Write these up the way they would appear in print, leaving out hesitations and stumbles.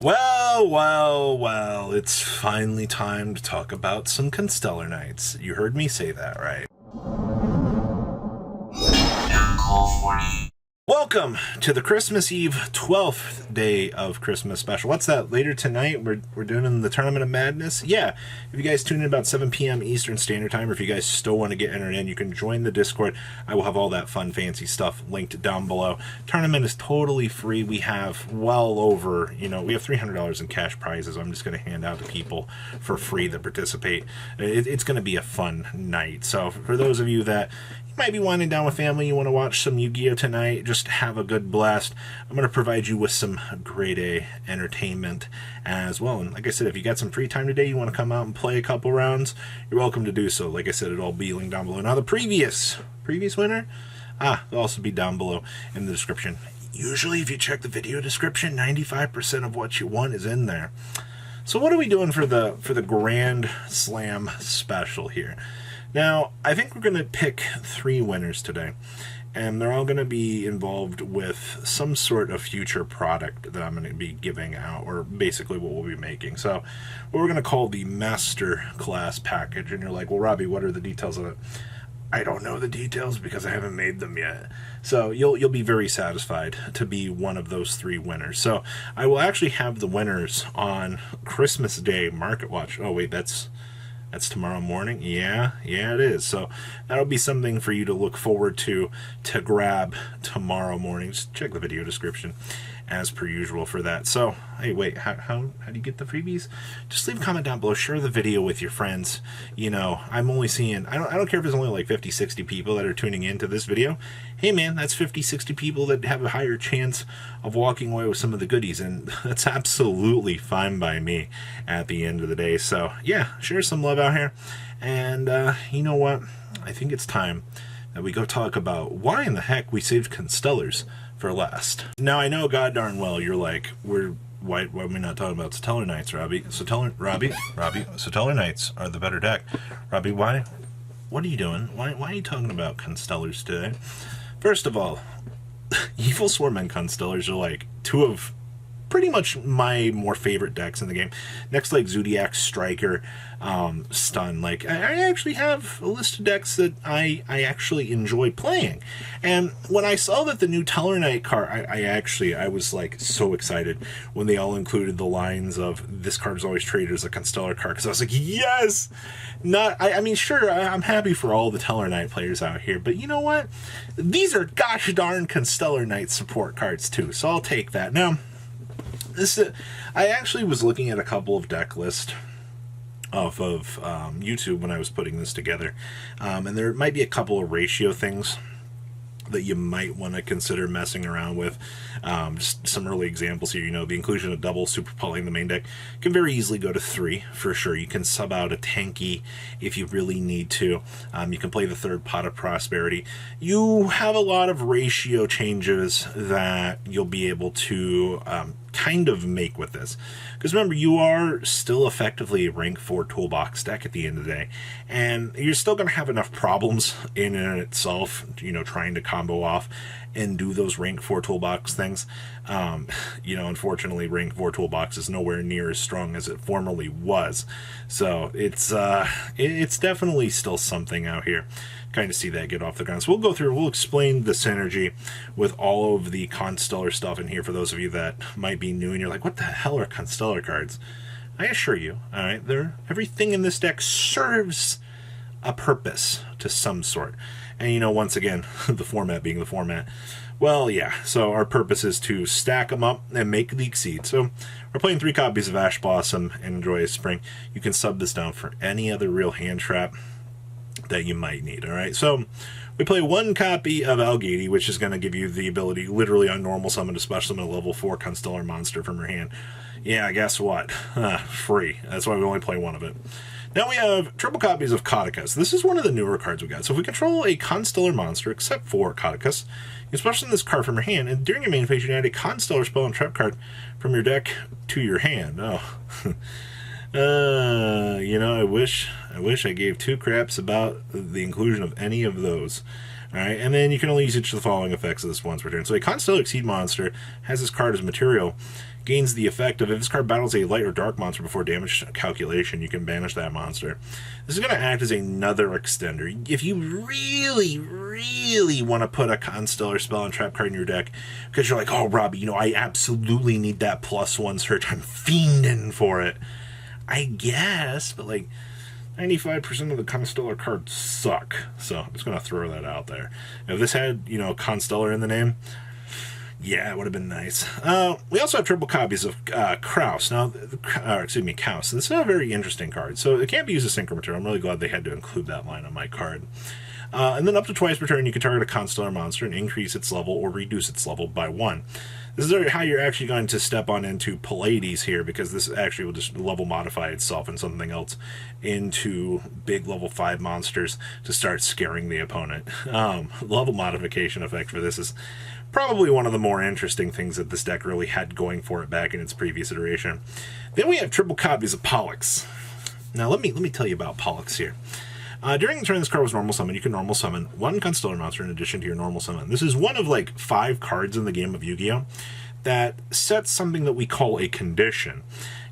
Well, it's finally time to talk about some Constellar Knights. You heard me say that right. Welcome to the Christmas Eve 12th day of Christmas special. What's that? Later tonight, we're doing the Tournament of Madness? Yeah, if you guys tune in about 7 p.m. Eastern Standard Time, or if you guys still want to get entered in, you can join the Discord. I will have all that fun, fancy stuff linked down below. Tournament is totally free. We have well over, we have $300 in cash prizes I'm just going to hand out to people for free that participate. It's going to be a fun night. So for those of you that might be winding down with family, you want to watch some Yu-Gi-Oh tonight, just have a good blast. I'm going to provide you with some grade A entertainment as well. And like I said, if you got some free time today, you want to come out and play a couple rounds, you're welcome to do so. Like I said, it'll all be linked down below. Now the previous winner, it'll also be down below in the description. Usually if you check the video description, 95% of what you want is in there. So what are we doing for the Grand Slam special here? Now, I think we're going to pick 3 winners today, and they're all going to be involved with some sort of future product that I'm going to be giving out, or basically what we'll be making. So, what we're going to call the Master Class Package, and you're like, well, Robbie, what are the details of it? I don't know the details because I haven't made them yet. So, you'll be very satisfied to be one of those 3 winners. So, I will actually have the winners on Christmas Day Market Watch. Oh, wait, that's tomorrow morning? Yeah, it is. So that'll be something for you to look forward to grab tomorrow morning. Just check the video description as per usual for that. So, hey, wait, how do you get the freebies? Just leave a comment down below. Share the video with your friends. I'm only seeing, I don't care if there's only like 50, 60 people that are tuning into this video. Hey, man, that's 50, 60 people that have a higher chance of walking away with some of the goodies, and that's absolutely fine by me at the end of the day. So, yeah, share some love out here. And you know what? I think it's time that we go talk about why in the heck we saved Constellars for last. Now, I know god darn well you're like, why are we not talking about Constellar Knights, Robbie? Constellar Knights are the better deck. Robbie, why? What are you doing? Why are you talking about Constellars today? First of all, Evil Swarm Constellars are like 2 of pretty much my more favorite decks in the game. Next, like Zodiac Striker, Stun. Like I actually have a list of decks that I actually enjoy playing. And when I saw that the new Teller Knight card, I was like so excited when they all included the lines of this card is always traded as a Constellar card, because I was like, yes. I mean, sure, I'm happy for all the Teller Knight players out here, but you know what? These are gosh darn Constellar Knight support cards too, so I'll take that. Now, I actually was looking at a couple of deck lists off of YouTube when I was putting this together, and there might be a couple of ratio things that you might want to consider messing around with. Just some early examples here. The inclusion of double super pulling the main deck can very easily go to 3 for sure. You can sub out a tanky if you really need to. You can play the 3rd Pot of Prosperity. You have a lot of ratio changes that you'll be able to kind of make with this, because remember, you are still effectively a rank 4 toolbox deck at the end of the day, and you're still going to have enough problems in and itself, trying to combo off and do those rank 4 toolbox things. Unfortunately, rank 4 toolbox is nowhere near as strong as it formerly was, so it's definitely still something out here. Kind of see that get off the ground. So we'll explain the synergy with all of the Constellar stuff in here for those of you that might be new and you're like, what the hell are Constellar cards? I assure you, all right, everything in this deck serves a purpose to some sort. And once again, the format being the format. Well, yeah, so our purpose is to stack them up and make the exceed. So we're playing 3 copies of Ash Blossom and Joyous Spring. You can sub this down for any other real hand trap that you might need. All right, so we play 1 copy of Algady, which is going to give you the ability literally on normal summon to special summon a level 4 Constellar monster from your hand. Yeah, guess what? Free. That's why we only play 1 of it. Now we have triple copies of Codicus. This is one of the newer cards we got. So if we control a Constellar monster except for Codicus, you special summon this card from your hand, and during your main phase you add a Constellar spell and trap card from your deck to your hand. Oh. I wish I gave 2 craps about the inclusion of any of those. Alright, and then you can only use each of the following effects of this once per turn. So a Constellar Exceed monster has this card as material, gains the effect of if this card battles a light or dark monster before damage calculation, you can banish that monster. This is going to act as another extender. If you really, really want to put a Constellar spell and trap card in your deck, because you're like, oh, Robbie, you know, I absolutely need that +1 search. I'm fiending for it. I guess, but like 95% of the Constellar cards suck. So I'm just going to throw that out there. If this had, you know, Constellar in the name, yeah, it would have been nice. We also have triple copies of Kraus. Now, Kaus. This is a very interesting card. So it can't be used as synchro material. I'm really glad they had to include that line on my card. And then up to twice per turn, you can target a Constellar monster and increase its level or reduce its level by 1. This is how you're actually going to step on into Pallades here, because this actually will just level modify itself and something else into big level 5 monsters to start scaring the opponent. Level modification effect for this is probably one of the more interesting things that this deck really had going for it back in its previous iteration. Then we have triple copies of Pollux. Now let me tell you about Pollux here. During the turn this card was normal summon, you can normal summon one Constellar monster in addition to your normal summon. This is one of like 5 cards in the game of Yu-Gi-Oh! That sets something that we call a condition.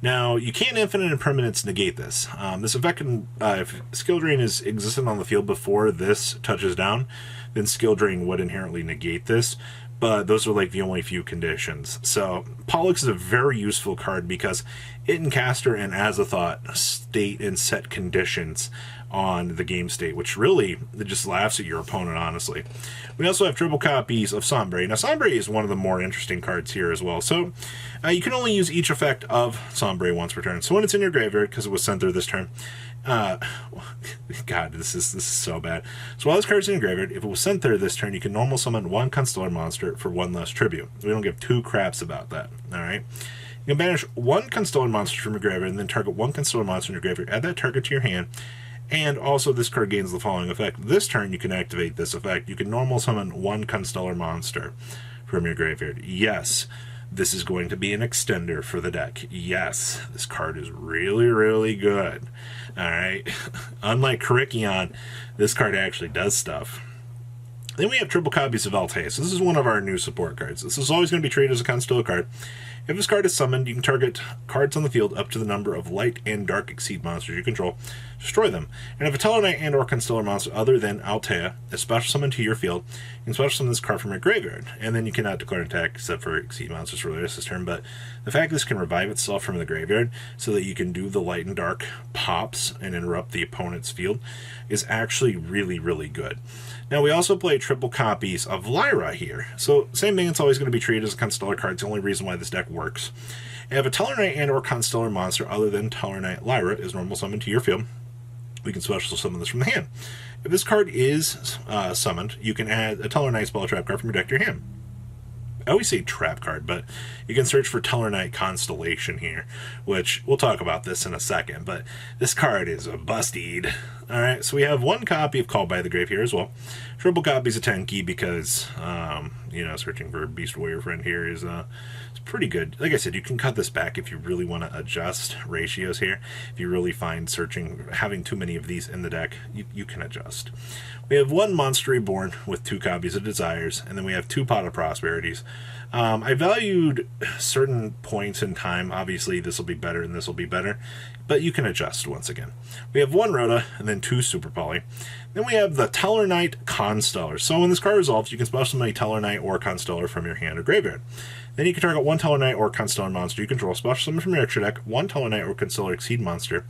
Now, you can't infinite impermanence negate this. This effect can, if skill drain is existent on the field before this touches down, then skill drain would inherently negate this. But those are like the only few conditions. So Pollux is a very useful card because it and Caster and Azathoth state and set conditions on the game state, which really it just laughs at your opponent, honestly. We also have triple copies of Sombre. Now, Sombre is one of the more interesting cards here as well. So you can only use each effect of Sombre once per turn. So when it's in your graveyard, because it was sent there this turn, God, this is so bad. So while this card's in your graveyard, if it was sent there this turn, you can normal summon one Constellar monster for 1 less tribute. We don't give 2 craps about that, alright? You can banish one Constellar monster from your graveyard and then target one Constellar monster in your graveyard. Add that target to your hand. And also this card gains the following effect. This turn you can activate this effect. You can normal summon one Constellar monster from your graveyard. Yes, this is going to be an extender for the deck. Yes, this card is really, really good. Alright, unlike Karikion, this card actually does stuff. Then we have triple copies of Alteus. This is one of our new support cards. This is always going to be treated as a Constellar card. If this card is summoned, you can target cards on the field up to the number of light and dark exceed monsters you control. Destroy them. And if a Tellarknight and or Constellar monster other than Altea is special summoned to your field, you can special summon this card from your graveyard. And then you cannot declare an attack except for exceed monsters for the rest of this turn. But the fact this can revive itself from the graveyard so that you can do the light and dark pops and interrupt the opponent's field is actually really, really good. Now, we also play triple copies of Lyra here. So, same thing, it's always going to be treated as a Constellar card. It's the only reason why this deck works. And if a Tellarknight and or Constellar monster other than Tellarknight Lyra is normal summoned to your field, we can special summon this from the hand. If this card is summoned, you can add a Tellarknight spell trap card from your deck to your hand. I always say trap card, but you can search for Tellarknight Constellation here, which we'll talk about this in a second, but this card is a busted. Alright, so we have one copy of Called by the Grave here as well. Triple copies of Tenki because, searching for a Beast Warrior friend here is it's pretty good. Like I said, you can cut this back if you really want to adjust ratios here. If you really find having too many of these in the deck, you can adjust. We have one Monster Reborn with 2 copies of Desires, and then we have 2 Pot of Prosperities. I valued certain points in time. Obviously, this will be better and this will be better, but you can adjust once again. We have 1 Rhoda and then 2 Super Poly. Then we have the Tellarknight Constellar. So when this card resolves, you can special summon a Tellarknight or Constellar from your hand or graveyard. Then you can target 1 Tellarknight or Constellar monster you control, special summon from your extra deck, 1 Tellarknight or Constellar Exceed monster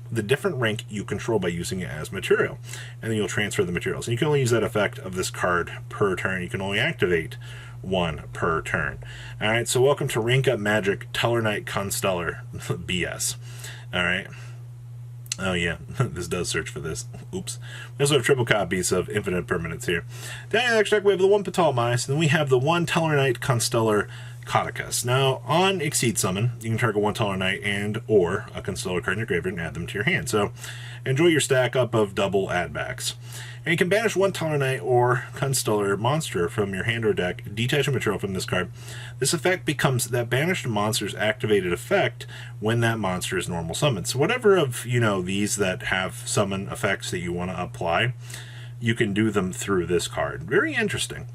with a different rank you control by using it as material. And then you'll transfer the materials. And you can only use that effect of this card per turn. You can only activate 1 per turn. Alright, so welcome to Rank Up Magic Tellarknight Constellar BS. Alright. Oh yeah, this does search for this. Oops. We also have triple copies of Infinite Permanence here. Down in the next deck, we have the 1 Ptolemaeus, and then we have the 1 Tellarknight Constellar Codicus. Now, on Exceed Summon, you can target 1 Tellarknight and or a Constellar card in your graveyard and add them to your hand. So, enjoy your stack up of double add-backs. And you can banish 1 Tellarknight or Constellar monster from your hand or deck, detach a material from this card. This effect becomes that banished monster's activated effect when that monster is normal summoned. So whatever of, these that have summon effects that you want to apply, you can do them through this card. Very interesting.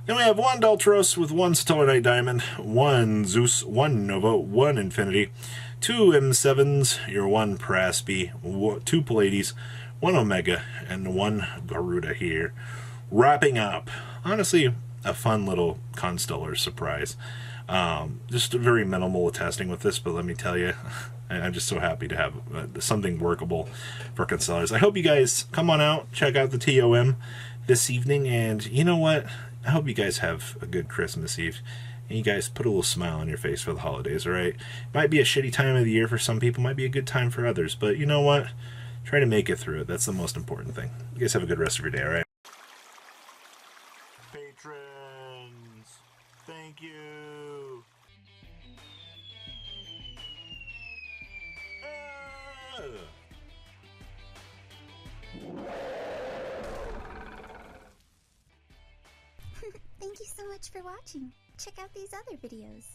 Then we have 1 Daltros with 1 Stellar Knight Diamond, 1 Zeus, 1 Nova, 1 Infinity, 2 M7s, your 1 Praspy, 2 Pallades, 1 Omega, and 1 Garuda here. Wrapping up, honestly, a fun little Constellar surprise. Just very minimal testing with this, but let me tell you, I'm just so happy to have something workable for Constellars. I hope you guys come on out, check out the TOM this evening, and you know what? I hope you guys have a good Christmas Eve, and you guys put a little smile on your face for the holidays, alright? Might be a shitty time of the year for some people, might be a good time for others, but you know what? Try to make it through it. That's the most important thing. You guys have a good rest of your day, alright? Patrons, thank you. Thank you so much for watching. Check out these other videos.